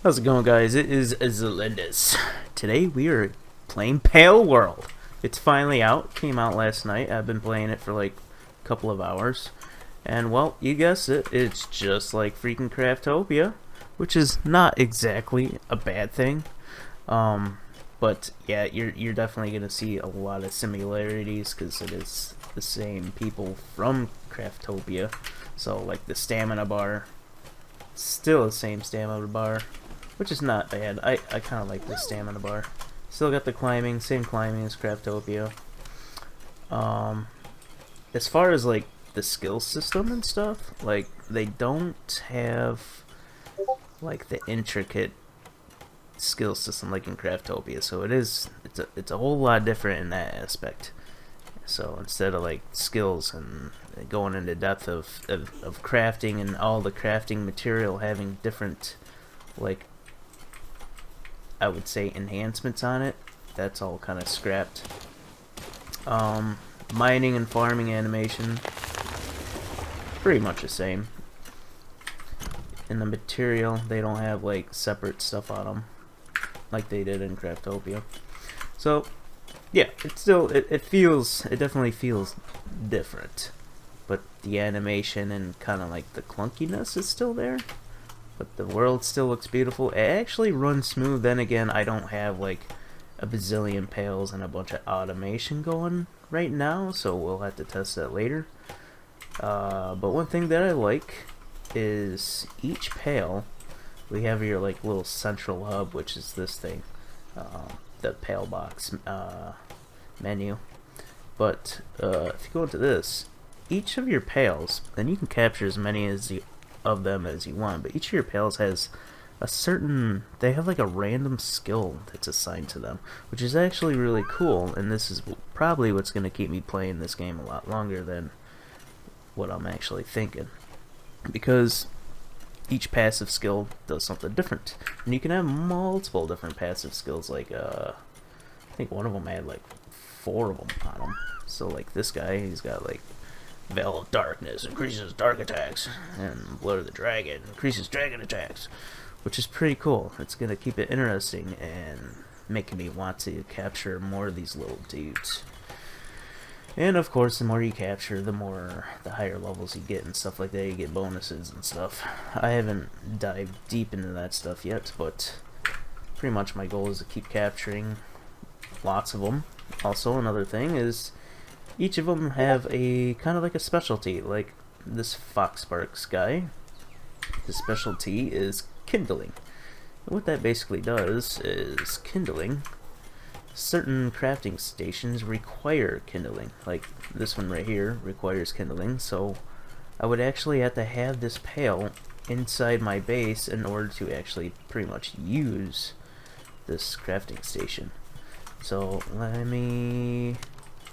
How's it going, guys? It is Zelindis. Today we are playing Palworld. It's finally out. Came out last night. I've been playing it for like a couple of hours. And well, you guessed it. It's just like freaking Craftopia, which is not exactly a bad thing. But yeah, you're definitely gonna see a lot of similarities because it is the same people from Craftopia. So like the stamina bar, still the same stamina bar, which is not bad. I kind of like the stamina bar. Still got the climbing, same climbing as Craftopia. As far as like the skill system and stuff, like they don't have like the intricate skill system like in Craftopia, so it's a whole lot different in that aspect. So instead of like skills and going into depth of crafting and all the crafting material having different, like, I would say enhancements on it, that's all kind of scrapped. Mining and farming animation, pretty much the same. In the material, they don't have like separate stuff on them like they did in Craftopia. So yeah, it definitely feels different, but the animation and kind of like the clunkiness is still there, but the world still looks beautiful. It actually runs smooth. Then again, I don't have like a bazillion pails and a bunch of automation going right now, so we'll have to test that later. But one thing that I like is each pail, we have your like little central hub, which is this thing, the pail box menu. But if you go into this, each of your pails, then you can capture as many of them as you want, but each of your pails has a certain, they have like a random skill that's assigned to them, which is actually really cool, and this is probably what's going to keep me playing this game a lot longer than what I'm actually thinking, because each passive skill does something different, and you can have multiple different passive skills. Like I think one of them had like 4 of them on him. So like this guy, he's got like Veil of Darkness, increases dark attacks, and Blood of the Dragon, increases dragon attacks, which is pretty cool. It's gonna keep it interesting and making me want to capture more of these little dudes. And of course, the more you capture, the higher levels you get and stuff like that. You get bonuses and stuff. I haven't dived deep into that stuff yet, but pretty much my goal is to keep capturing lots of them. Also, another thing is each of them have a kind of like a specialty. Like this Foxsparks guy, his specialty is kindling. And what that basically does is kindling. Certain crafting stations require kindling, like this one right here requires kindling, so I would actually have to have this pail inside my base in order to actually pretty much use this crafting station. So let me,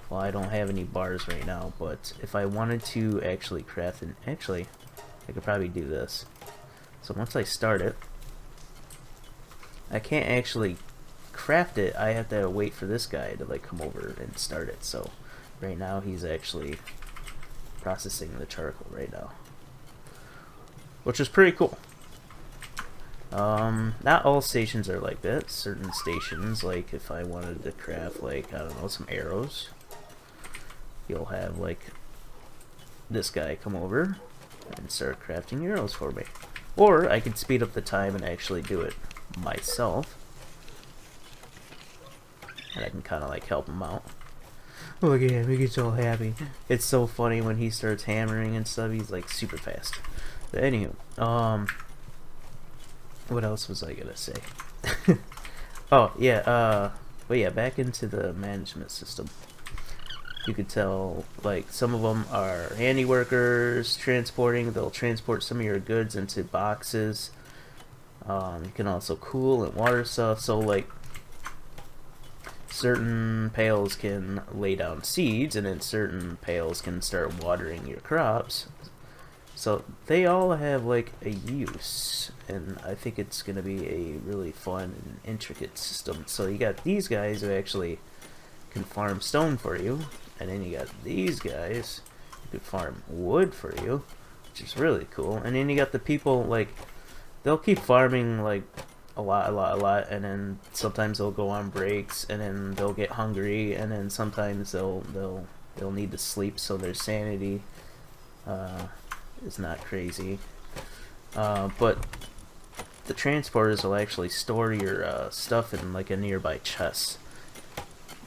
well, I don't have any bars right now, but if I wanted to actually craft, and actually I could probably do this. So once I start it, I can't actually craft it. I have to wait for this guy to like come over and start it. So right now he's actually processing the charcoal right now, which is pretty cool. Not all stations are like that. Certain stations, like if I wanted to craft like, I don't know, some arrows, you'll have like this guy come over and start crafting arrows for me. Or I could speed up the time and actually do it myself, and I can kind of like help him out. Look at him, he gets all happy. It's so funny when he starts hammering and stuff, he's like super fast. But anywho, what else was I gonna say? Oh yeah, but yeah, back into the management system. You could tell like some of them are handy workers transporting. They'll transport some of your goods into boxes. You can also cool and water stuff. So like certain pails can lay down seeds, and then certain pails can start watering your crops. So they all have like a use, and I think it's going to be a really fun and intricate system. So you got these guys who actually can farm stone for you, and then you got these guys who can farm wood for you, which is really cool. And then you got the people, like, they'll keep farming like a lot, and then sometimes they'll go on breaks, and then they'll get hungry, and then sometimes they'll need to sleep, so their sanity is not crazy. But the transporters will actually store your stuff in like a nearby chest.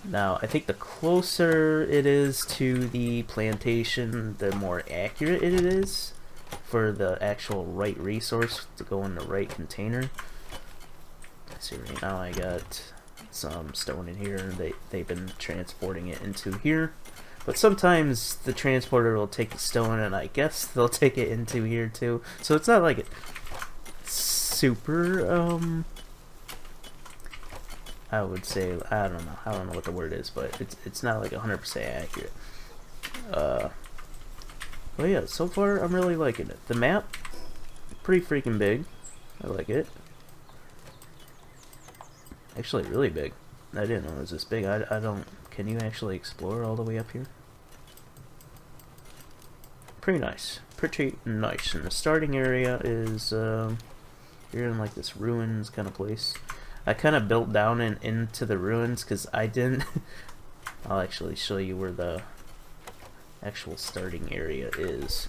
Now, I think the closer it is to the plantation, the more accurate it is for the actual right resource to go in the right container. See, right now I got some stone in here, and they've been transporting it into here. But sometimes the transporter will take the stone, and I guess they'll take it into here too. So it's not like super, I would say, I don't know what the word is, but it's not like 100% accurate. But yeah, so far I'm really liking it. The map, pretty freaking big. I like it. Actually, really big. I didn't know it was this big. I don't... Can you actually explore all the way up here? Pretty nice. Pretty nice. And the starting area is... you're in like this ruins kind of place. I kind of built down and into the ruins because I didn't... I'll actually show you where the actual starting area is.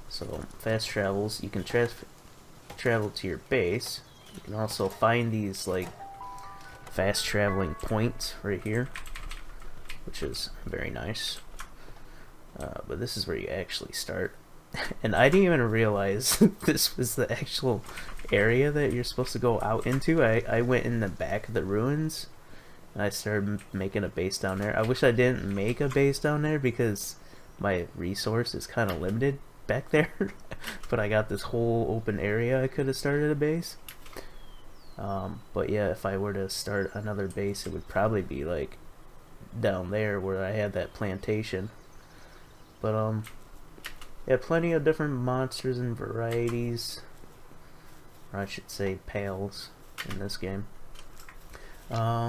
So, fast travels. You can travel to your base. You can also find these like fast traveling points right here, which is very nice. But this is where you actually start. And I didn't even realize this was the actual area that you're supposed to go out into. I went in the back of the ruins and I started making a base down there. I wish I didn't make a base down there because my resource is kind of limited back there. But I got this whole open area I could have started a base. But yeah, if I were to start another base, it would probably be like down there where I had that plantation. But yeah, plenty of different monsters and varieties, or I should say pals, in this game.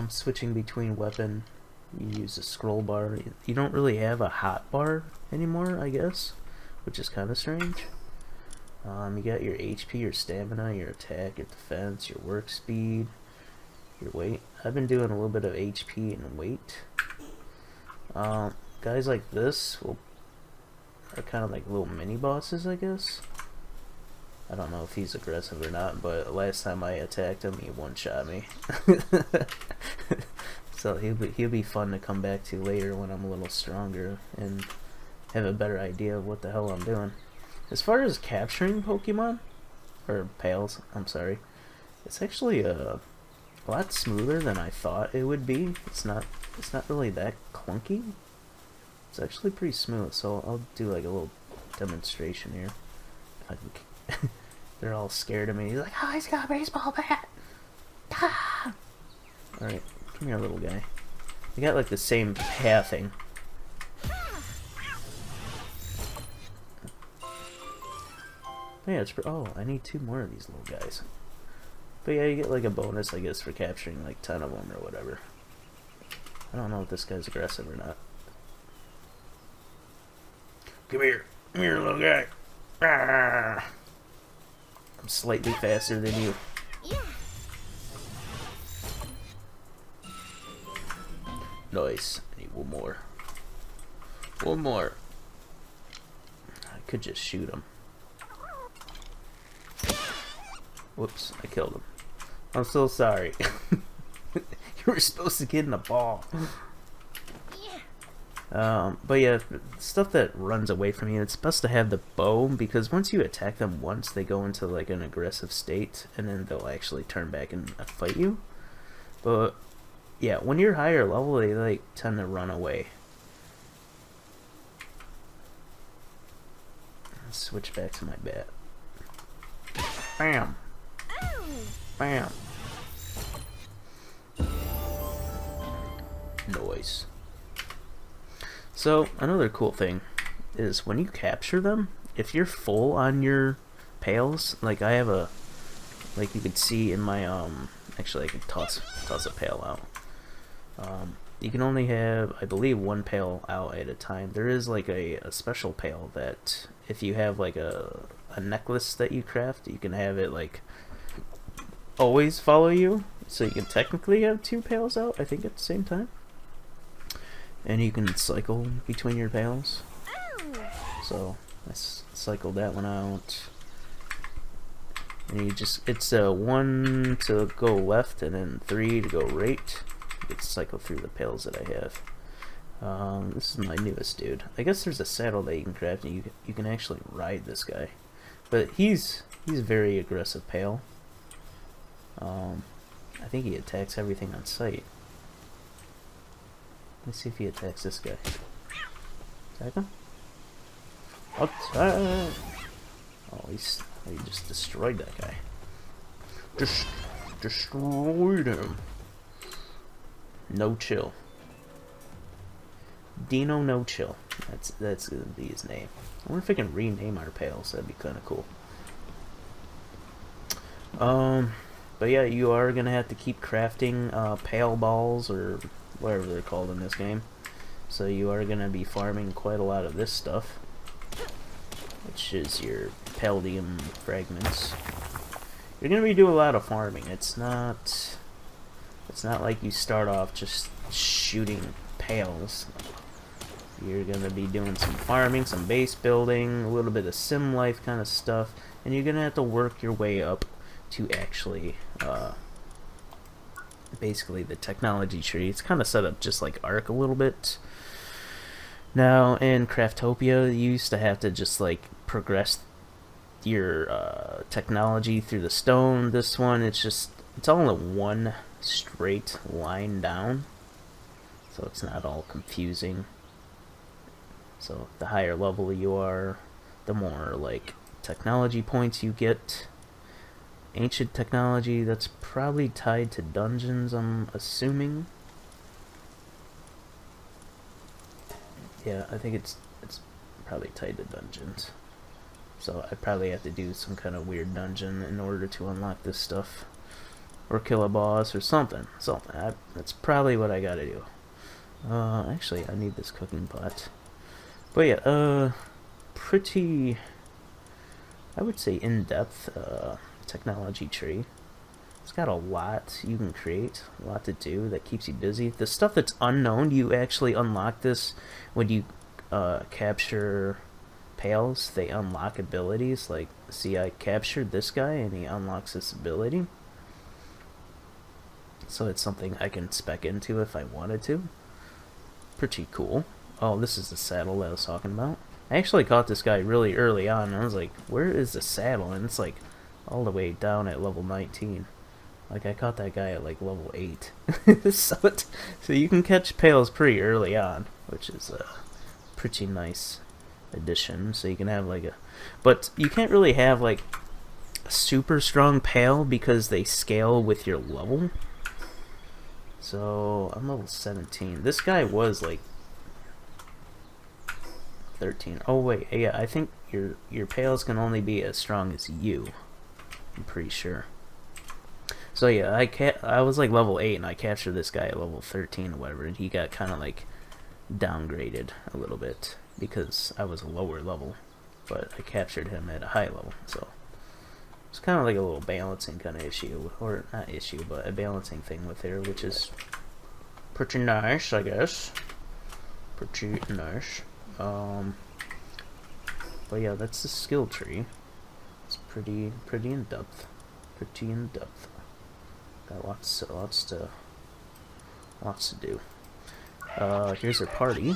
Switching between weapon, you use a scroll bar. You don't really have a hot bar anymore, I guess, which is kind of strange. You got your HP, your stamina, your attack, your defense, your work speed, your weight. I've been doing a little bit of HP and weight. Guys like this are kind of like little mini bosses, I guess. I don't know if he's aggressive or not, but last time I attacked him, he one-shot me. So he'll be fun to come back to later when I'm a little stronger and have a better idea of what the hell I'm doing. As far as capturing Pokemon, or Pals, I'm sorry, it's actually a lot smoother than I thought it would be. It's not really that clunky. It's actually pretty smooth, so I'll do like a little demonstration here. If I can... They're all scared of me. He's like, oh, he's got a baseball bat! Ah! Alright, come here, little guy. They got like the same pathing. Yeah, it's... Oh, I need 2 more of these little guys. But yeah, you get like a bonus, I guess, for capturing like 10 of them or whatever. I don't know if this guy's aggressive or not. Come here, little guy. Ah! I'm slightly faster than you. Nice. I need one more. One more. I could just shoot him. Whoops, I killed him. I'm so sorry. You were supposed to get in the ball. But yeah, stuff that runs away from you, it's best to have the bow, because once you attack them once, they go into like an aggressive state, and then they'll actually turn back and fight you. But yeah, when you're higher level, they like tend to run away. Let's switch back to my bat. Bam! Bam! Noise. So, another cool thing is when you capture them, if you're full on your pails, like I have a, like you could see in my, actually I could toss a pail out. You can only have, I believe, 1 pail out at a time. There is like a special pail that if you have like a necklace that you craft, you can have it like always follow you, so you can technically have 2 pails out, I think, at the same time. And you can cycle between your pails. So I cycled that one out. And you just, it's 1 to go left and then 3 to go right. You can cycle through the pails that I have. This is my newest dude. I guess there's a saddle that you can craft and you can actually ride this guy. But he's very aggressive pail. I think he attacks everything on sight. Let's see if he attacks this guy. Attack him? Attack! Oh, he just destroyed that guy. Destroyed him. No chill. Dino No Chill. That's gonna be his name. I wonder if I can rename our pails. That'd be kind of cool. But yeah, you are gonna have to keep crafting pail balls or whatever they're called in this game. So you are gonna be farming quite a lot of this stuff, which is your palladium fragments. You're gonna be doing a lot of farming. It's not like you start off just shooting pails. You're gonna be doing some farming, some base building, a little bit of sim life kind of stuff, and you're gonna have to work your way up to actually basically the technology tree. It's kind of set up just like Ark a little bit. Now in Craftopia, you used to have to just like progress your technology through the stone. This one, it's all in one straight line down, so it's not all confusing. So the higher level you are, the more like technology points you get. Ancient technology, that's probably tied to dungeons, I'm assuming. Yeah, I think it's probably tied to dungeons. So I probably have to do some kind of weird dungeon in order to unlock this stuff. Or kill a boss or something. That's probably what I gotta do. Actually, I need this cooking pot. But yeah, pretty, I would say, in-depth technology tree. It's got a lot you can create, a lot to do that keeps you busy. The stuff that's unknown, you actually unlock this when you capture pails. They unlock abilities. Like, see, I captured this guy and he unlocks this ability. So it's something I can spec into if I wanted to. Pretty cool. Oh, this is the saddle that I was talking about. I actually caught this guy really early on, and I was like, where is the saddle? And it's like all the way down at level 19. Like, I caught that guy at like level 8. So you can catch pails pretty early on, which is a pretty nice addition. So you can have like but you can't really have like a super strong pail because they scale with your level. So I'm level 17. This guy was like 13. Oh wait, yeah, I think your pails can only be as strong as you. I'm pretty sure. So yeah, I was like level 8 and I captured this guy at level 13 or whatever, and he got kind of like downgraded a little bit because I was a lower level, but I captured him at a high level. So it's kind of like a little balancing kind of issue, or not issue, but a balancing thing with there, which is pretty nice, I guess. Pretty nice. But yeah, that's the skill tree. It's pretty in depth. Pretty in depth. Got lots to do. Here's our party.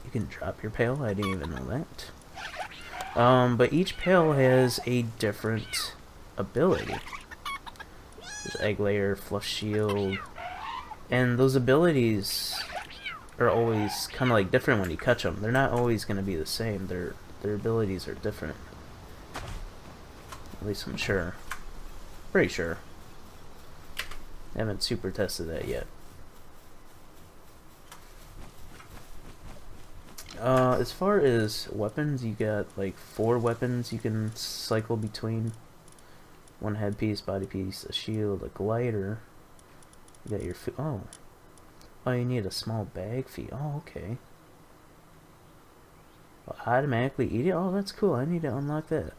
You can drop your pail. I didn't even know that. But each pail has a different ability. There's egg layer, flush shield, and those abilities are always kind of like different when you catch them. They're not always going to be the same. Their abilities are different. At least I'm sure. Pretty sure. I haven't super tested that yet. As far as weapons, you got like 4 weapons you can cycle between. 1 headpiece, body piece, a shield, a glider. You got your food. Oh, you need a small bag fee. Oh, okay. I'll automatically eat it? Oh, that's cool. I need to unlock that.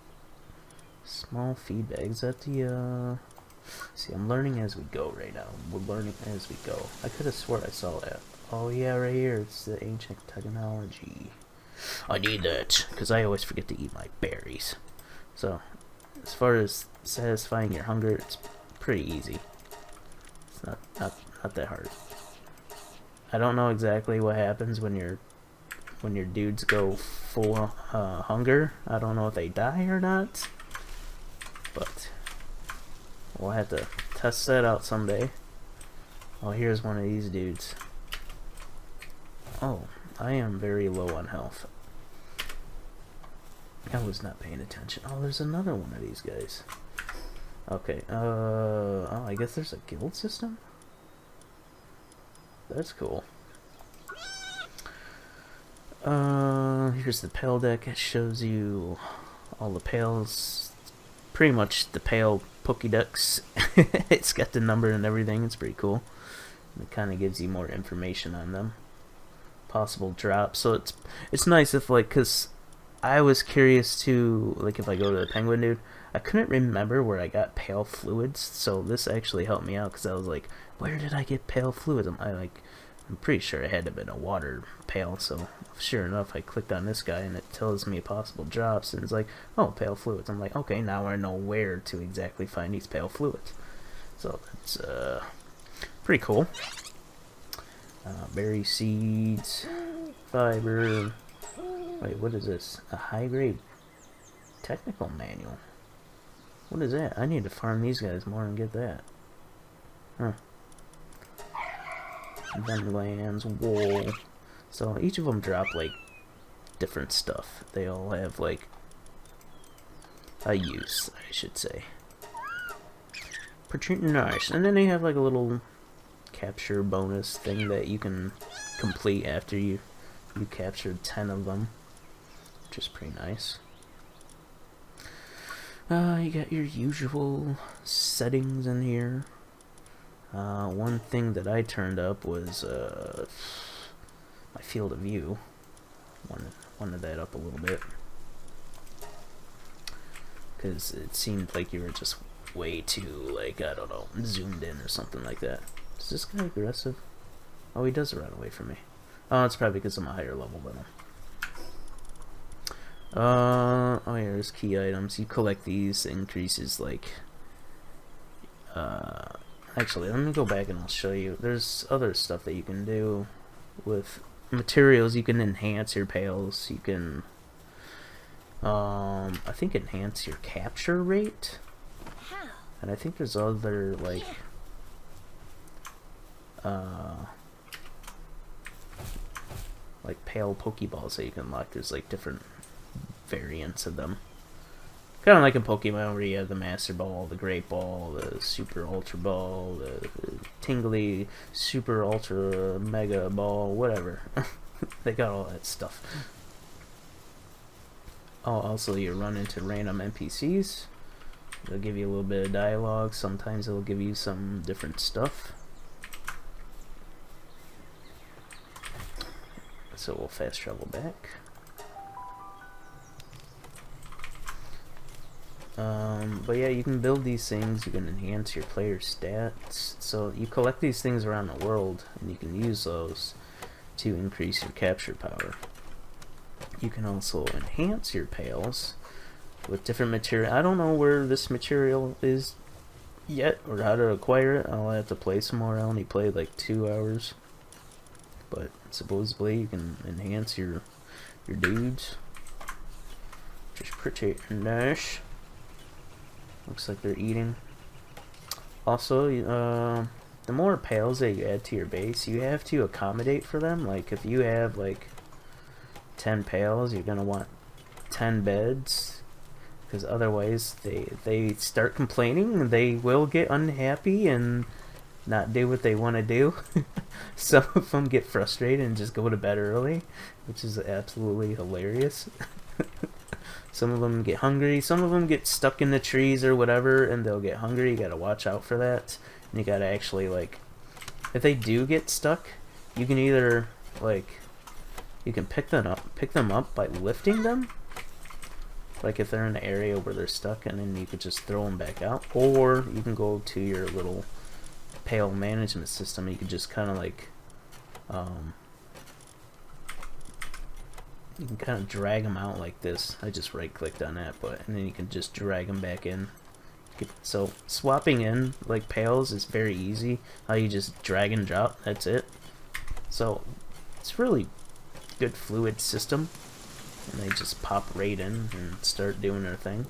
Small feed bags at the, see, I'm learning as we go right now. We're learning as we go. I could have swore I saw that. Oh yeah, right here. It's the ancient technology. I need that, because I always forget to eat my berries. So, as far as satisfying your hunger, it's pretty easy. It's not that hard. I don't know exactly what happens when your dudes go full hunger. I don't know if they die or not, but we'll have to test that out someday. Oh, here's one of these dudes. Oh, I am very low on health. I was not paying attention. Oh, there's another one of these guys. Okay, oh, I guess there's a guild system? That's cool. Here's the Pale deck. It shows you all the Pales. Pretty much the Pale Pokédex. It's got the number and everything. It's pretty cool. It kind of gives you more information on them. Possible drops. So it's nice if, like, because I was curious too, like, if I go to the Penguin dude, I couldn't remember where I got Pale Fluids, so this actually helped me out, because I was like, where did I get Pale Fluids? I'm pretty sure it had to have been a water pail, so sure enough, I clicked on this guy, and it tells me possible drops, and it's like, oh, Pale Fluids. I'm like, okay, now I know where to exactly find these Pale Fluids. So, it's, pretty cool. Berry seeds, fiber. Wait, what is this? A high-grade technical manual. What is that? I need to farm these guys more and get that. Huh. Ventlands, wool. So each of them drop, like, different stuff. They all have, like, a use, I should say. Pretty nice. And then they have, like, a little capture bonus thing that you can complete after you captured 10 of them, which is pretty nice. You got your usual settings in here. One thing that I turned up was my field of view. Wanted that up a little bit, because it seemed like you were just way too, like, I don't know, zoomed in or something like that. Is this guy aggressive? Oh, he does run away from me. Oh, it's probably because I'm a higher level than him. Oh yeah, there's key items. You collect these, increases, like, actually, let me go back and I'll show you. There's other stuff that you can do with materials. You can enhance your pails. You can, I think, enhance your capture rate. And I think there's other, like, pale Pokeballs that you can unlock. There's, like, different variants of them. Kind of like in Pokemon, where you have the Master Ball, the Great Ball, the Super Ultra Ball, the Tingly Super Ultra Mega Ball, whatever. They got all that stuff. Oh, also you run into random NPCs. They'll give you a little bit of dialogue. Sometimes it'll give you some different stuff. So we'll fast travel back. But yeah, you can build these things. You can enhance your player stats. So you collect these things around the world, and you can use those to increase your capture power. You can also enhance your pails with different material. I don't know where this material is yet, or how to acquire it. I'll have to play some more. I only played like 2 hours, but supposedly you can enhance your dudes, which is pretty nice. Looks like they're eating. Also, the more pails that you add to your base, you have to accommodate for them. Like, if you have, like, 10 pails, you're gonna want 10 beds, because otherwise they start complaining, and they will get unhappy and not do what they want to do. Some of them get frustrated and just go to bed early, which is absolutely hilarious. Some of them get hungry, some of them get stuck in the trees or whatever, and they'll get hungry. You gotta watch out for that. And you gotta actually, like, if they do get stuck, you can either, like, you can pick them up by lifting them, Like if they're in an area where they're stuck, and then you could just throw them back out. Or you can go to your little pale management system, and you can just kind of like, you can kind of drag them out like this. I just right clicked on that, and then you can just drag them back in. So swapping in like pails is very easy. How you just drag and drop, that's it. So it's really good fluid system, and they just pop right in and start doing their thing.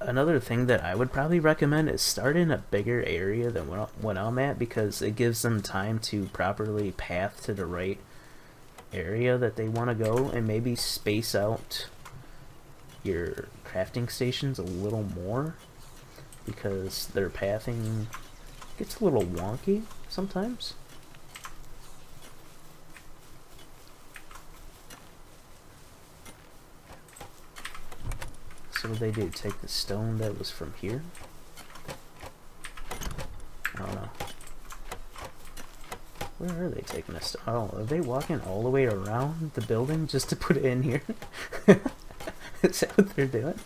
Another thing that I would probably recommend is start in a bigger area than what I'm at, because it gives them time to properly path to the right area that they want to go, and maybe space out your crafting stations a little more, because their pathing gets a little wonky sometimes. So what they do, take the stone that was from here? I don't know. Where are they taking this? Oh, are they walking all the way around the building just to put it in here? Is that what they're doing?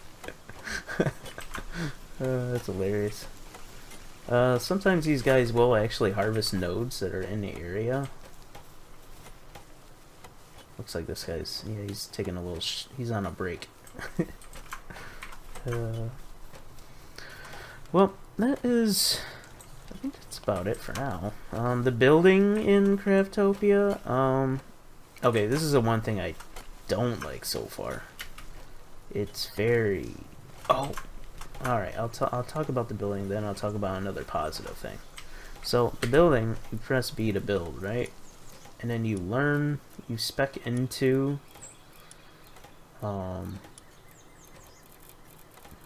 That's hilarious. Sometimes these guys will actually harvest nodes that are in the area. Looks like this guy's, yeah, he's taking a little, he's on a break. Well, that is, I think that's about it for now. The building in Craftopia, okay, this is the one thing I don't like so far. It's very, alright, I'll talk about the building, then I'll talk about another positive thing. So, the building, you press B to build, right? And then you learn, you spec into,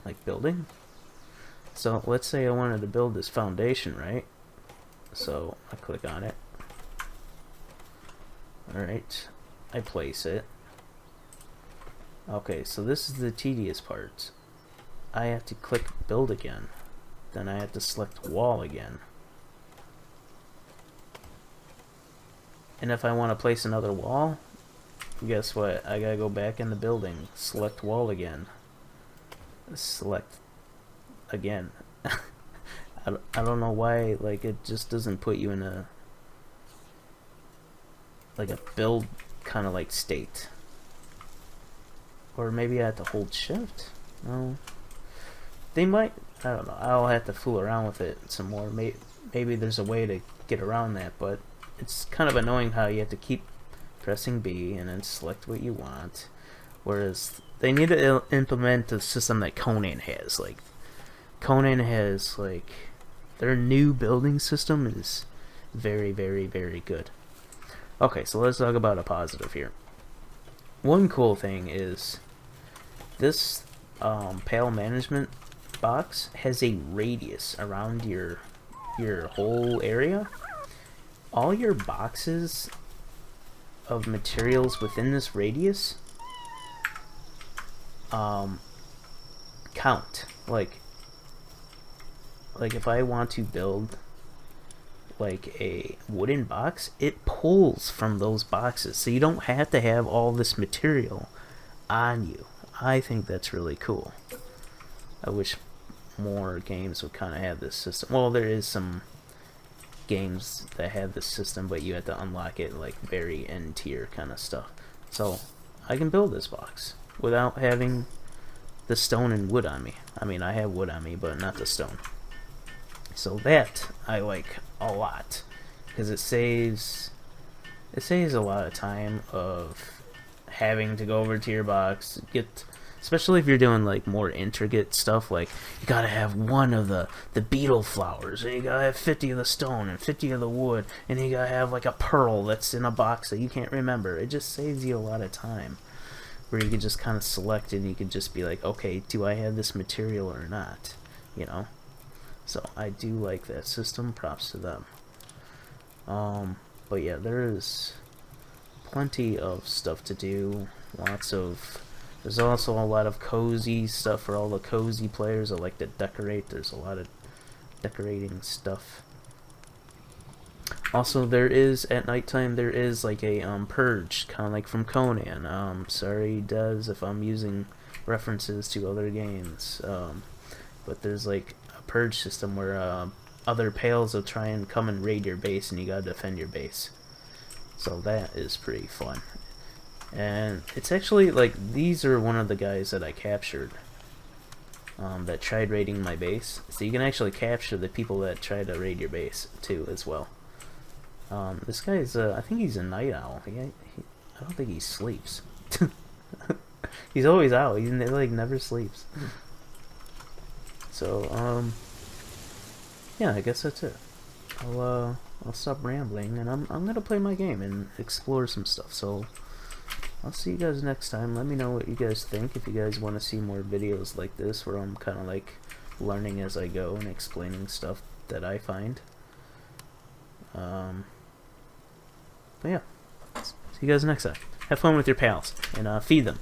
like building. So let's say I wanted to build this foundation, right? So I click on it. Alright, I place it. Okay, so this is the tedious part. I have to click build again. Then I have to select wall again. And if I want to place another wall, guess what? I gotta go back in the building, select wall again. Select again. I don't know why, like, it just doesn't put you in a, like, a build kind of like state. Or maybe I have to hold shift? No. They might, I don't know, I'll have to fool around with it some more. Maybe there's a way to get around that, but it's kind of annoying how you have to keep pressing B and then select what you want. Whereas they need to implement the system that Conan has. Like, Conan has, like, their new building system is very, very, very good. Okay, so let's talk about a positive here. One cool thing is this pale management box has a radius around your whole area. All your boxes of materials within this radius count. Like if I want to build like a wooden box, it pulls from those boxes, so you don't have to have all this material on you. I think that's really cool. I wish more games would kind of have this system. Well, there is some games that have this system, but you have to unlock it like very end tier kind of stuff. So I can build this box without having the stone and wood on me. I mean, I have wood on me, but not the stone. So that I like a lot, because it saves a lot of time of having to go over to your box, especially if you're doing like more intricate stuff, like you gotta have one of the beetle flowers, and you gotta have 50 of the stone and 50 of the wood, and you gotta have like a pearl that's in a box that you can't remember. It just saves you a lot of time, where you can just kind of select it and you can just be like, okay, do I have this material or not, you know? So I do like that system, props to them. But yeah, there's plenty of stuff to do, there's also a lot of cozy stuff for all the cozy players that like to decorate. There's a lot of decorating stuff. Also, there is at nighttime there is like a purge, kind of like from Conan. Sorry, Des, if I'm using references to other games. But there's like a purge system where other pals will try and come and raid your base, and you gotta defend your base. So that is pretty fun. And it's actually like these are one of the guys that I captured. That tried raiding my base. So you can actually capture the people that try to raid your base too, as well. This guy is, I think he's a night owl. I don't think he sleeps. He's always out. He like never sleeps. So, yeah, I guess that's it. I'll stop rambling, and I'm gonna play my game and explore some stuff. So, I'll see you guys next time. Let me know what you guys think. If you guys want to see more videos like this, where I'm kind of like learning as I go and explaining stuff that I find. But yeah, see you guys next time. Have fun with your pals, and feed them.